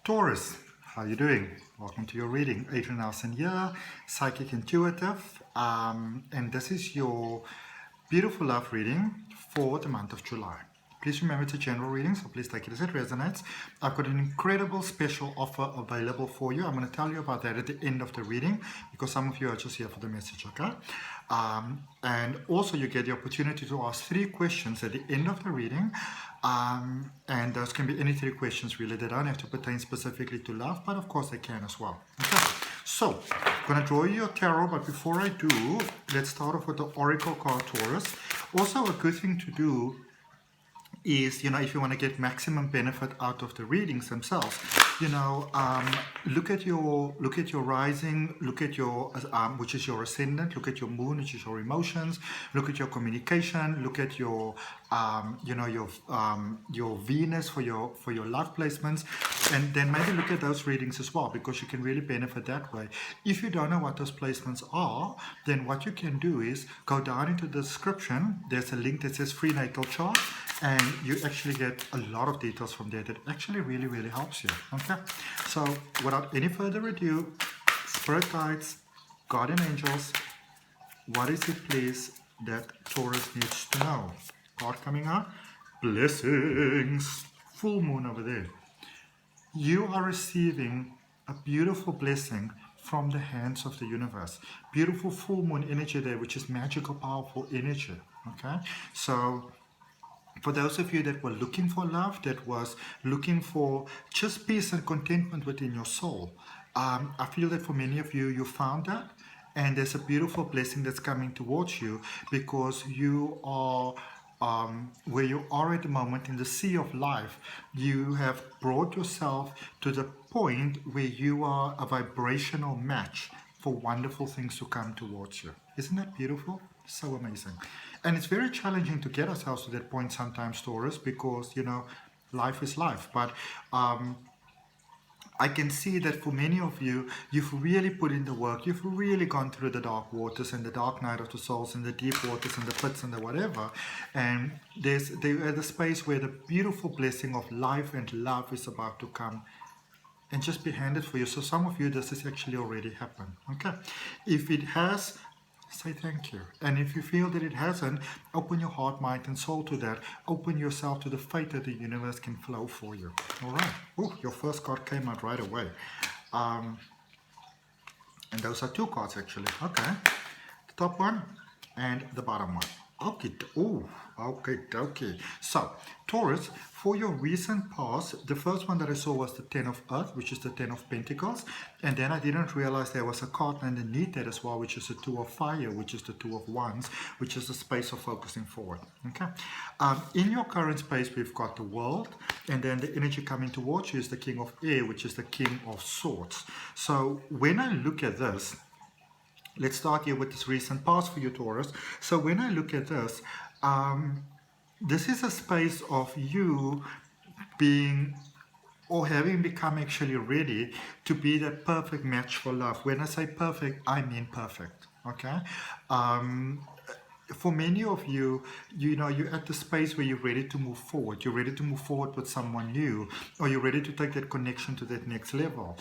Taurus, how you doing? Welcome to your reading. Adrian H here, Psychic Intuitive, and this is your beautiful love reading for the month of July. Please remember it's a general reading, so please take it as it resonates. I've got an incredible special offer available for you. I'm going to tell you about that at the end of the reading because some of you are just here for the message, okay? And also you get the opportunity to ask 3 questions at the end of the reading. And those can be any 3 questions really. They don't have to pertain specifically to love, but of course they can as well. Okay, so I'm going to draw you your tarot, but before I do, let's start off with the Oracle card, Taurus. Also a good thing to do is, if you want to get maximum benefit out of the readings themselves, look at your rising, look at your which is your ascendant, look at your moon, which is your emotions, look at your communication, look at your your Venus for your love placements, and then maybe look at those readings as well, because you can really benefit that way. If you don't know what those placements are, then what you can do is go down into the description. There's a link that says free natal chart, and you actually get a lot of details from there that actually really helps you. Okay, so without any further ado, spirit guides, guardian angels, what is it please that Taurus needs to know? Card coming up, blessings, full moon over there. You are receiving a beautiful blessing from the hands of the universe. Beautiful full moon energy there, which is magical, powerful energy. Okay, so for those of you that were looking for love, that was looking for just peace and contentment within your soul, I feel that for many of you, you found that, and there's a beautiful blessing that's coming towards you, because you are where you are at the moment in the sea of life. You have brought yourself to the point where you are a vibrational match for wonderful things to come towards you. Isn't that beautiful? So amazing. And it's very challenging to get ourselves to that point sometimes, Taurus, because life is life. But I can see that for many of you, you've really put in the work. You've really gone through the dark waters and the dark night of the souls and the deep waters and the pits and the whatever. And they're at the space where the beautiful blessing of life and love is about to come and just be handed for you. So some of you, this has actually already happened. Okay, if it has, say thank you. And if you feel that it hasn't, open your heart, mind and soul to that. Open yourself to the fate that the universe can flow for you. All right. Oh, your first card came out right away. And those are 2 cards actually. Okay, the top one and the bottom one. Okay. Oh, okay. So Taurus, for your recent past, the first one that I saw was the 10 of Earth, which is the 10 of Pentacles, and then I didn't realize there was a card underneath that as well, which is the 2 of Fire, which is the 2 of Wands, which is the space of focusing forward. Okay, in your current space, we've got the World, and then the energy coming towards you is the King of Air, which is the King of Swords. So when I look at this, let's start here with this recent past for you, Taurus. So when I look at this, this is a space of you being or having become actually ready to be that perfect match for love. When I say perfect, I mean perfect. Okay. For many of you, you're at the space where you're ready to move forward. You're ready to move forward with someone new, or you're ready to take that connection to that next level.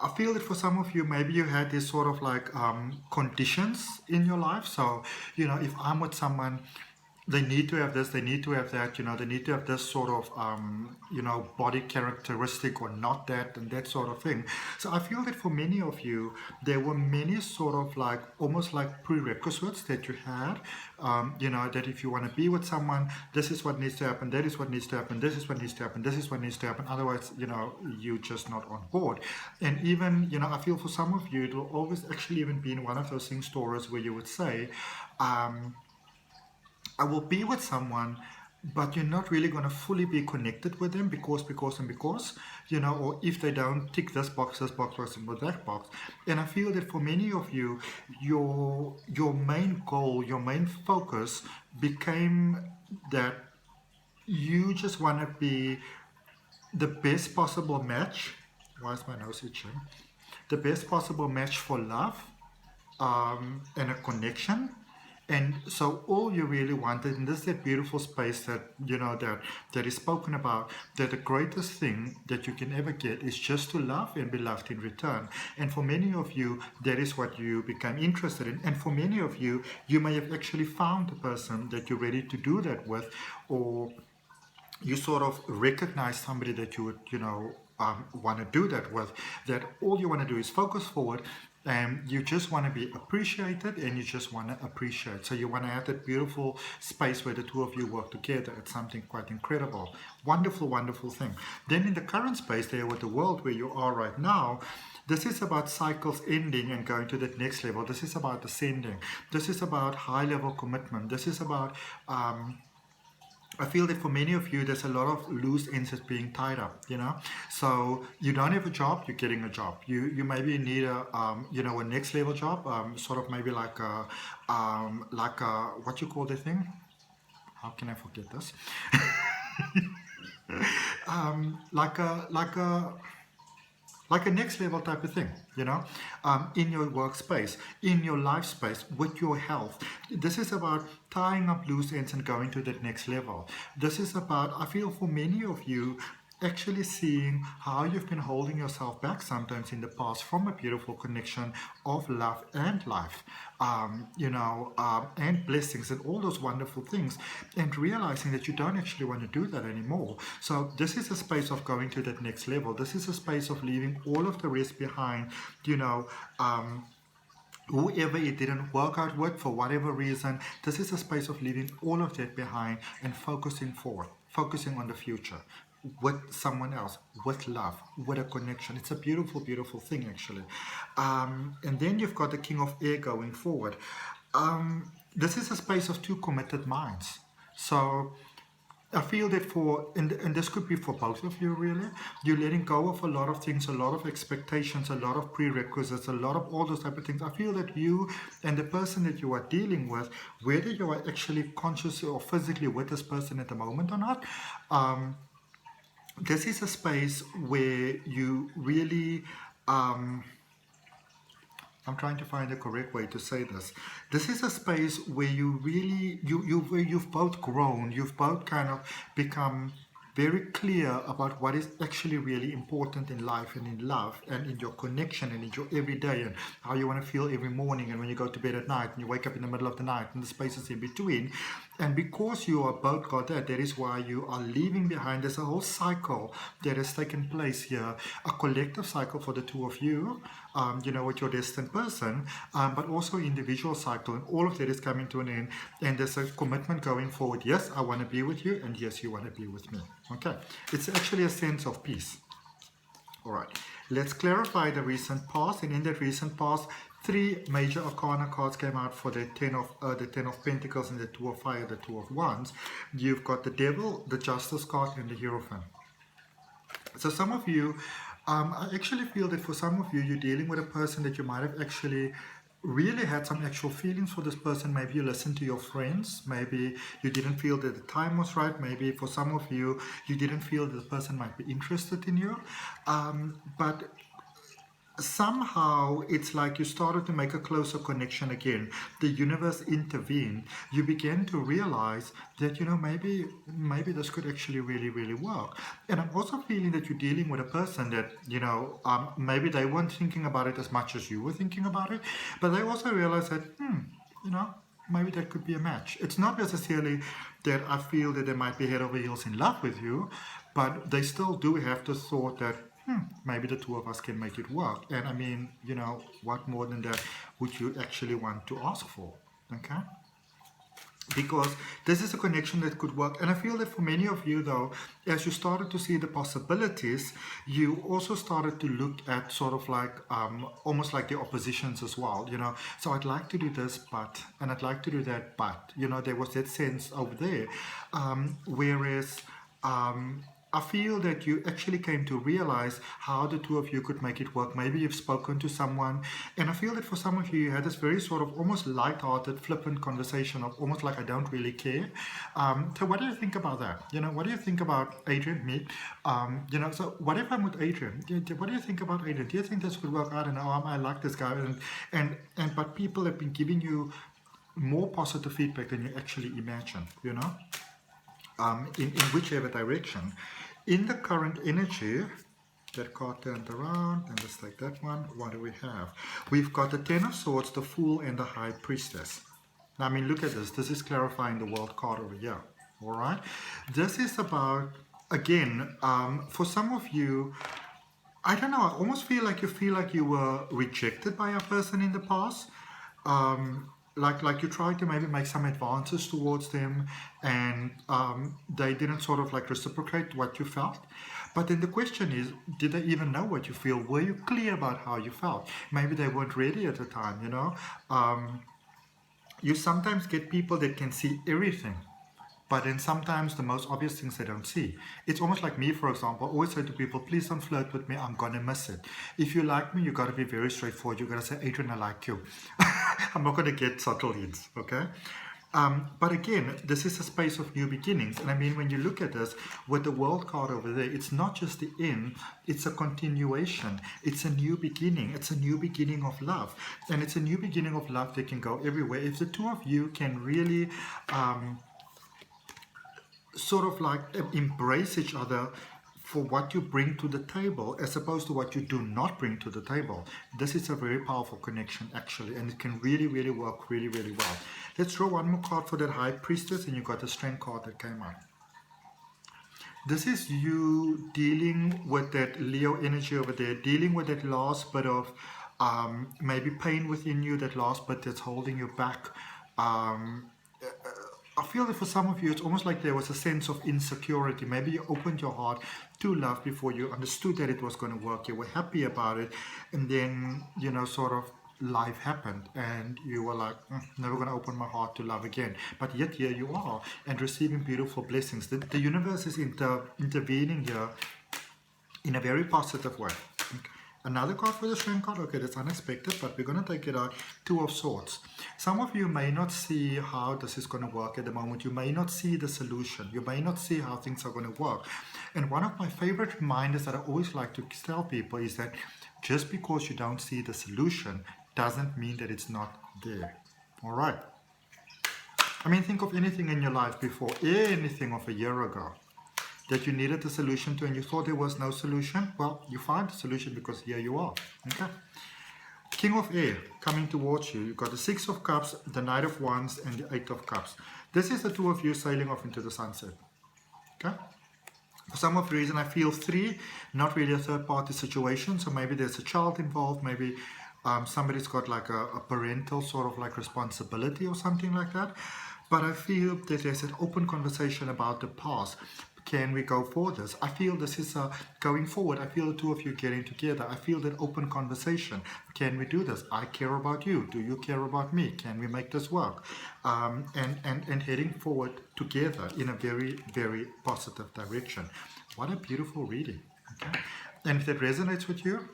I feel that for some of you, maybe you had this sort of like conditions in your life. So, if I'm with someone, they need to have this, they need to have that, they need to have this sort of, body characteristic or not that, and that sort of thing. So I feel that for many of you, there were many sort of like, almost like prerequisites that you had, that if you want to be with someone, this is what needs to happen, that is what needs to happen, this is what needs to happen, this is what needs to happen. Otherwise, you're just not on board. And even, I feel for some of you, it will always actually even be in one of those things, Taurus, where you would say, I will be with someone, but you're not really going to fully be connected with them because, or if they don't tick this box, or that box. And I feel that for many of you, your main goal, your main focus became that you just want to be the best possible match. Why is my nose itching? The best possible match for love and a connection. And so all you really wanted, and this is that beautiful space that, that is spoken about, that the greatest thing that you can ever get is just to love and be loved in return. And for many of you, that is what you become interested in. And for many of you, you may have actually found the person that you're ready to do that with, or you sort of recognize somebody that you would, want to do that with, that all you want to do is focus forward, and you just want to be appreciated, and you just want to appreciate. So you want to have that beautiful space where the two of you work together. It's something quite incredible. Wonderful, wonderful thing. Then in the current space there with the world where you are right now, this is about cycles ending and going to that next level. This is about ascending. This is about high level commitment. This is about I feel that for many of you, there's a lot of loose ends that's being tied up, So you don't have a job, you're getting a job. You maybe need a next level job, sort of maybe like a what you call the thing? How can I forget this? Like a next level type of thing, in your workspace, in your life space, with your health. This is about tying up loose ends and going to that next level. This is about, I feel for many of you, actually seeing how you've been holding yourself back sometimes in the past from a beautiful connection of love and life, and blessings and all those wonderful things, and realizing that you don't actually want to do that anymore. So this is a space of going to that next level. This is a space of leaving all of the rest behind, whoever it didn't work out with for whatever reason. This is a space of leaving all of that behind and focusing forward, focusing on the future, with someone else, with love, with a connection. It's a beautiful, beautiful thing, actually. And then you've got the King of Air going forward. This is a space of two committed minds. So I feel that and this could be for both of you really, you're letting go of a lot of things, a lot of expectations, a lot of prerequisites, a lot of all those type of things. I feel that you and the person that you are dealing with, whether you are actually consciously or physically with this person at the moment or not, this is a space where you really, I'm trying to find the correct way to say this. This is a space where you really, where you've both grown, you've both kind of become very clear about what is actually really important in life and in love and in your connection and in your everyday and how you want to feel every morning and when you go to bed at night and you wake up in the middle of the night and the spaces in between. And because you are both got that is why you are leaving behind. There's a whole cycle that has taken place here, a collective cycle for the two of you, with your destined person, but also individual cycle, and all of that is coming to an end, and there's a commitment going forward. Yes, I want to be with you, and yes, you want to be with me. Okay, it's actually a sense of peace. All right, let's clarify the recent past, and in that recent past, three major arcana cards came out for the Ten of Pentacles and the Two of Fire, the Two of Wands. You've got the Devil, the Justice card, and the Hierophant. So some of you, I actually feel that for some of you, you're dealing with a person that you might have actually really had some actual feelings for this person. Maybe you listened to your friends, maybe you didn't feel that the time was right, maybe for some of you, you didn't feel that the person might be interested in you, but somehow it's like you started to make a closer connection again. The universe intervened. You began to realize that, maybe this could actually really, really work. And I'm also feeling that you're dealing with a person that, maybe they weren't thinking about it as much as you were thinking about it, but they also realized that, maybe that could be a match. It's not necessarily that I feel that they might be head over heels in love with you, but they still do have the thought that, maybe the two of us can make it work. And I mean, what more than that would you actually want to ask for? Okay? Because this is a connection that could work. And I feel that for many of you, though, as you started to see the possibilities, you also started to look at sort of like, almost like the oppositions as well, So I'd like to do this, but, and I'd like to do that, but, there was that sense over there. Whereas, I feel that you actually came to realize how the two of you could make it work. Maybe you've spoken to someone, and I feel that for some of you, you had this very sort of almost light-hearted, flippant conversation of almost like, I don't really care. So what do you think about that? What do you think about Adrian, me? So what if I'm with Adrian? What do you think about Adrian? Do you think this could work? I don't know. I like this guy, but people have been giving you more positive feedback than you actually imagine, you know, in whichever direction. In the current energy, that card turned around, and just like that one, what do we have? We've got the Ten of Swords, the Fool, and the High Priestess. Now, I mean, look at this. This is clarifying the World card over here. All right. This is about, again, for some of you, I don't know, I almost feel like you were rejected by a person in the past. Like you tried to maybe make some advances towards them, and they didn't sort of like reciprocate what you felt. But then the question is, did they even know what you feel? Were you clear about how you felt? Maybe they weren't ready at the time, you know. You sometimes get people that can see everything, but then sometimes the most obvious things they don't see. It's almost like me, for example. I always say to people, please don't flirt with me, I'm gonna miss it. If you like me, you gotta be very straightforward. You gotta say, Adrian, I like you. I'm not gonna get subtle hints, okay? But again, this is a space of new beginnings. And I mean, when you look at this, with the World card over there, it's not just the end, it's a continuation. It's a new beginning. It's a new beginning of love. And it's a new beginning of love that can go everywhere. If the two of you can really sort of like embrace each other for what you bring to the table as opposed to what you do not bring to the table. This is a very powerful connection actually, and it can really, really work really, really well. Let's draw one more card for that High Priestess, and you got the Strength card that came out. This is you dealing with that Leo energy over there, dealing with that last bit of maybe pain within you, that last bit that's holding you back. I feel that for some of you, it's almost like there was a sense of insecurity. Maybe you opened your heart to love before you understood that it was going to work. You were happy about it. And then, you know, sort of life happened. And you were like, never going to open my heart to love again. But yet here you are and receiving beautiful blessings. The universe is intervening here in a very positive way. Okay. Another card for the Strength card. Okay, that's unexpected, but we're going to take it out. Two of Swords. Some of you may not see how this is going to work at the moment. You may not see the solution. You may not see how things are going to work. And one of my favorite reminders that I always like to tell people is that just because you don't see the solution doesn't mean that it's not there. All right. I mean, think of anything in your life before, anything of a year ago, that you needed a solution to and you thought there was no solution. Well, you find the solution because here you are. Okay. King of Air coming towards you. You've got the Six of Cups, the Knight of Wands, and the Eight of Cups. This is the two of you sailing off into the sunset. Okay. For some of the reason, I feel three, not really a third party situation. So maybe there's a child involved. Maybe somebody's got like a parental sort of like responsibility or something like that. But I feel that there's an open conversation about the past. Can we go for this? I feel this is going forward. I feel the two of you getting together. I feel that open conversation. Can we do this? I care about you. Do you care about me? Can we make this work? And heading forward together in a very, very positive direction. What a beautiful reading. Okay? And if that resonates with you,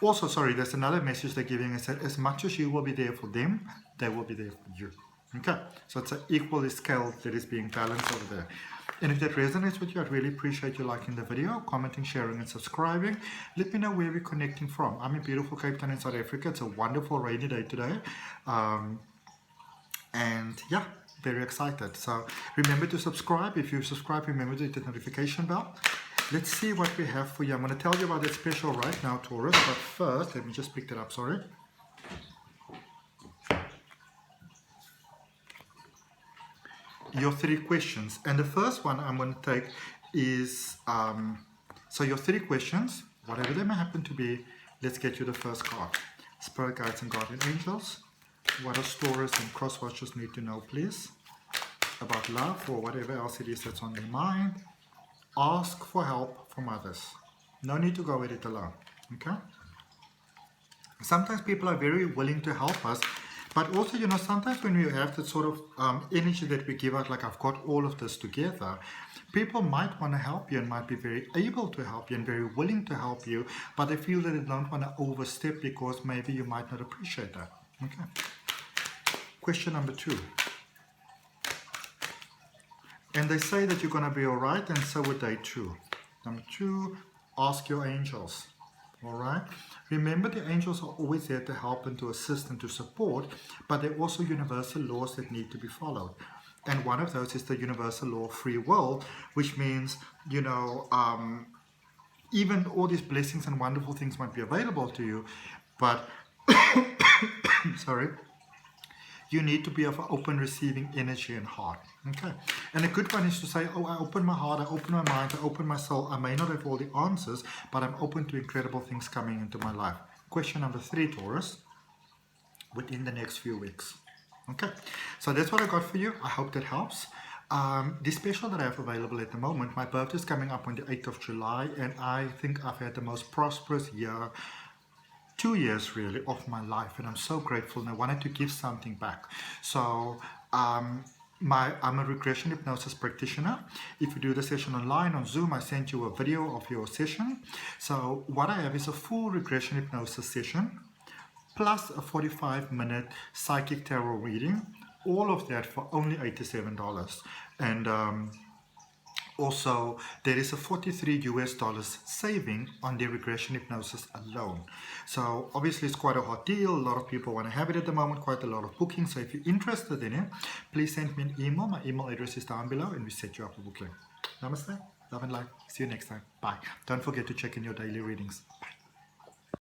also, sorry, there's another message they're giving us that as much as you will be there for them, they will be there for you. Okay, so it's an equal scale that is being balanced over there. And if that resonates with you, I'd really appreciate you liking the video, commenting, sharing, and subscribing. Let me know where we're connecting from. I'm in beautiful Cape Town in South Africa. It's a wonderful rainy day today. And yeah, very excited. So remember to subscribe. If you subscribe, remember to hit the notification bell. Let's see what we have for you. I'm going to tell you about that special right now, Taurus. But first, let me just pick that up, sorry. Your three questions. And the first one I'm going to take is, so your three questions, whatever they may happen to be, let's get you the first card. Spirit guides and guardian angels. What does Taurus and cross watchers need to know, please? About love or whatever else it is that's on their mind. Ask for help from others. No need to go at it alone. Okay? Sometimes people are very willing to help us, but also, you know, sometimes when we have that sort of energy that we give out, like I've got all of this together, people might want to help you and might be very able to help you and very willing to help you, but they feel that they don't want to overstep because maybe you might not appreciate that. Okay. Question number 2. And they say that you're going to be all right, and so would they too. Number 2, ask your angels. All right. Remember, the angels are always there to help and to assist and to support, but there are also universal laws that need to be followed. And one of those is the universal law of free will, which means, even all these blessings and wonderful things might be available to you, but sorry, you need to be of an open receiving energy and heart. Okay. And a good one is to say, oh, I open my heart, I open my mind, I open my soul. I may not have all the answers, but I'm open to incredible things coming into my life. Question number 3, Taurus, within the next few weeks. Okay. So that's what I got for you. I hope that helps. The special that I have available at the moment, my birthday is coming up on the 8th of July, and I think I've had the most prosperous year, 2 years really, of my life, and I'm so grateful, and I wanted to give something back. So I'm a regression hypnosis practitioner. If you do the session online on Zoom, I send you a video of your session. So what I have is a full regression hypnosis session plus a 45-minute psychic tarot reading, all of that for only $87. And also, there is a $43 saving on the regression hypnosis alone. So obviously it's quite a hot deal. A lot of people want to have it at the moment, quite a lot of bookings. So if you're interested in it, please send me an email. My email address is down below, and we set you up a booking. Namaste, love and light. See you next time. Bye. Don't forget to check in your daily readings. Bye.